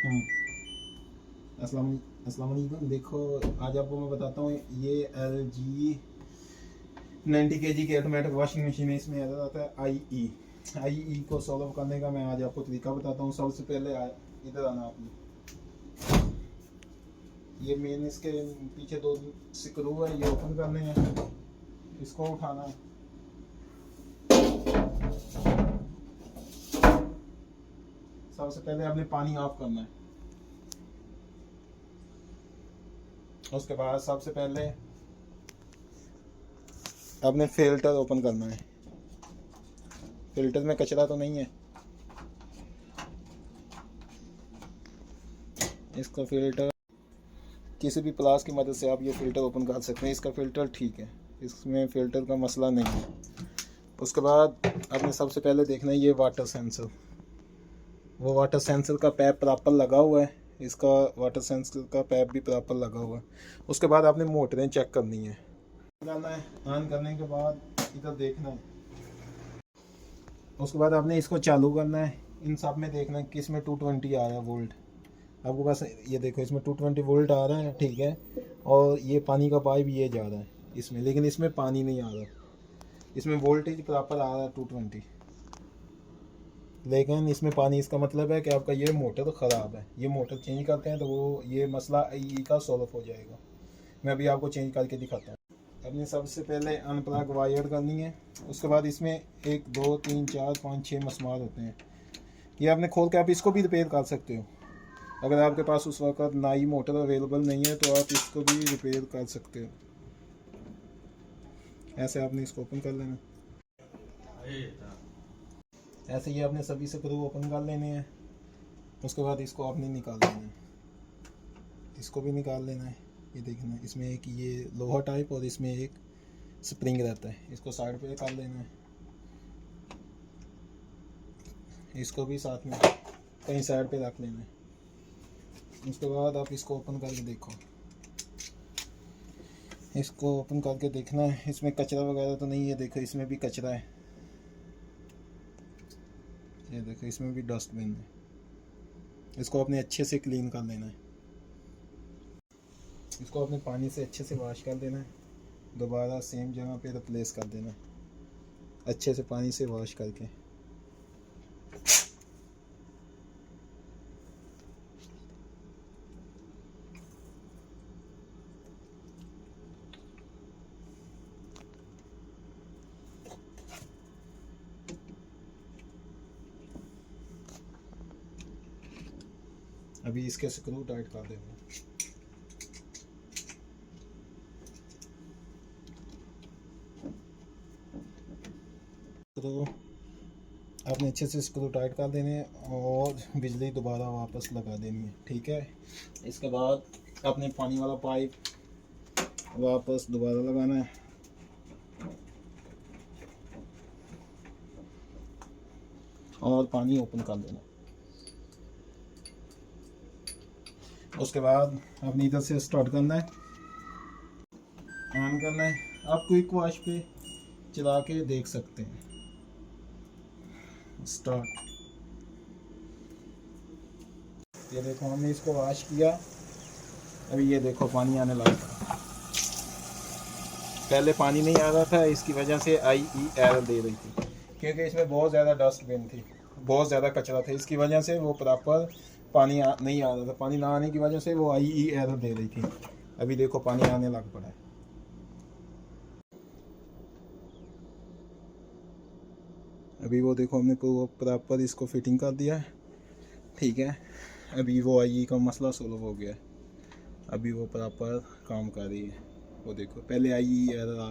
अस्सलाम वालेकुम। देखो आज आपको मैं बताता हूँ, ये LG 90 kg की ऑटोमेटिक वॉशिंग मशीन है। इसमें एरर आता है IE को सॉल्व करने का मैं आज आपको तरीका बताता हूँ। सबसे पहले इधर आना आपने, ये मेन इसके पीछे 2 स्क्रू है, ये ओपन करने हैं, इसको उठाना है। सबसे पहले आपने पानी ऑफ करना है। उसके बाद सबसे पहले आपने फिल्टर ओपन करना है। फिल्टर में कचरा तो नहीं है, इसका फिल्टर किसी भी प्लास की मदद से आप ये फ़िल्टर ओपन कर सकते हैं। इसका फ़िल्टर ठीक है, इसमें फ़िल्टर का मसला नहीं है। उसके बाद आपने सबसे पहले देखना है ये वाटर सेंसर, वो वाटर सेंसर का पैप प्रॉपर लगा हुआ है, इसका वाटर सेंसर का पैप भी प्रॉपर लगा हुआ है। उसके बाद आपने मोटरें चेक करनी है, लगाना है। ऑन करने के बाद इधर देखना है। उसके बाद आपने इसको चालू करना है। इन सब में देखना है किस में 220 आ रहा है वोल्ट। आपको बस ये देखो, इसमें 220 वोल्ट आ रहा है, ठीक है। और ये पानी का पाइप ये जा रहा है इसमें, लेकिन इसमें पानी नहीं आ रहा। इसमें वोल्टेज प्रॉपर आ रहा है 220, लेकिन इसमें पानी। इसका मतलब है कि आपका ये मोटर ख़राब है। ये मोटर चेंज करते हैं तो वो ये मसला IE का सॉल्व हो जाएगा। मैं अभी आपको चेंज करके दिखाता हूँ। अपने सबसे पहले अनप्लग वायर करनी है। उसके बाद इसमें 1 2 3 4 5 6 मसमार होते हैं। ये आपने खोल के आप इसको भी रिपेयर कर सकते हो। अगर आपके पास उस वक्त नई मोटर अवेलेबल नहीं है तो आप इसको भी रिपेयर कर सकते हो। ऐसे आपने इसको ओपन कर लेना। ऐसे ही आपने सभी स्क्रू ओपन कर लेने हैं। उसके बाद इसको आपने निकाल लेना है, इसको भी निकाल लेना है। ये देखना, इसमें एक ये लोहा टाइप और इसमें एक स्प्रिंग रहता है, इसको साइड पे कर लेना है। इसको भी साथ में कहीं साइड पे रख लेना है। उसके बाद आप इसको ओपन करके देखो, इसको ओपन करके देखना है इसमें कचरा वगैरह तो नहीं है। देखो इसमें भी कचरा है, ये देखो इसमें भी डस्टबिन है। इसको अपने अच्छे से क्लीन कर लेना है। इसको अपने पानी से अच्छे से वॉश कर देना है, दोबारा सेम जगह पे रिप्लेस कर देना है, अच्छे से पानी से वॉश करके। अभी इसके स्क्रू टाइट कर देना। तो आपने अच्छे से स्क्रू टाइट कर देने हैं और बिजली दोबारा वापस लगा देनी है, ठीक है। इसके बाद आपने पानी वाला पाइप वापस दोबारा लगाना है और पानी ओपन कर देना। उसके बाद आपने इधर से स्टार्ट करना है, ऑन करना है। आप क्विक वॉश पे चला के देख सकते हैं। स्टार्ट। ये देखो हमने इसको वॉश किया, अभी ये देखो पानी आने लगा। पहले पानी नहीं आ रहा था, इसकी वजह से IE एरर दे रही थी, क्योंकि इसमें बहुत ज़्यादा डस्टबिन थी, बहुत ज़्यादा कचरा था। इसकी वजह से वो प्रॉपर पानी नहीं आ रहा था। पानी ना आने की वजह से वो IE एरर दे रही थी। अभी देखो पानी आने लग पड़ा है। अभी वो देखो हमने प्रॉपर इसको फिटिंग कर दिया है, ठीक है। अभी वो IE का मसला सोल्व हो गया है। अभी वो प्रॉपर काम कर रही है। वो देखो पहले IE एरर आ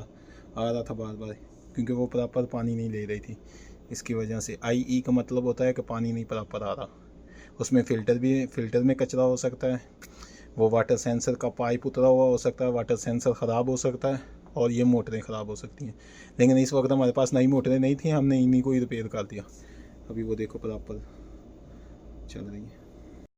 रहा था बार बार, क्योंकि वो प्रॉपर पानी नहीं ले रही थी। इसकी वजह से IE का मतलब होता है कि पानी नहीं प्रॉपर आ रहा। उसमें फ़िल्टर में कचरा हो सकता है, वो वाटर सेंसर का पाइप उतरा हुआ हो सकता है, वाटर सेंसर ख़राब हो सकता है, और ये मोटरें ख़राब हो सकती हैं। लेकिन इस वक्त हमारे पास नई मोटरें नहीं थी, हमने इन्हीं को ही रिपेयर कर दिया। अभी वो देखो प्रॉपर चल रही है।